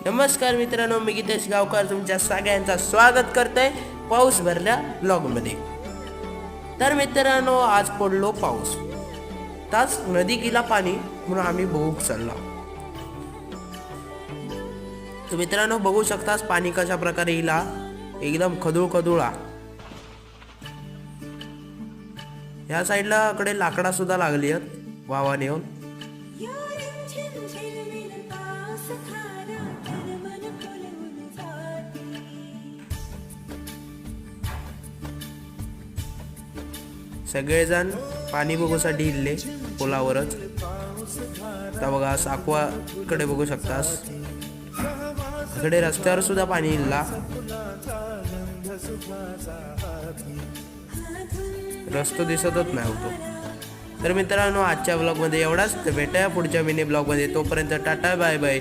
नमस्कार मित्रांनो, मी गीतेश गावकर तुमच्या सगळ्यांचं स्वागत करतोय पाऊस भरल्या ब्लॉगमध्ये। तर मित्रांनो, आज पडलो पाऊस, तास नदी गेला पाणी म्हणून आम्ही बघूक चाललो। तर मित्रांनो बघू शकतास पाणी कशा प्रकारे इला एकदम खदुळा। या साईडला कडे लाकडा सुद्धा लागली आहेत वावाने येऊन। सगळेजण पाणी बघूसाठी इल्ले पुलावरच। आता बघा साकवा कडे बघू शकतास, इकडे रस्त्यावर सुद्धा पाणी इल्ला। रस्तो दिसतच नाही होतो। तर मित्रांनो आजच्या ब्लॉग मध्ये एवढाच, भेटूया पुढच्या मिनी ब्लॉग मध्ये। तोपर्यंत टाटा बाय बाय।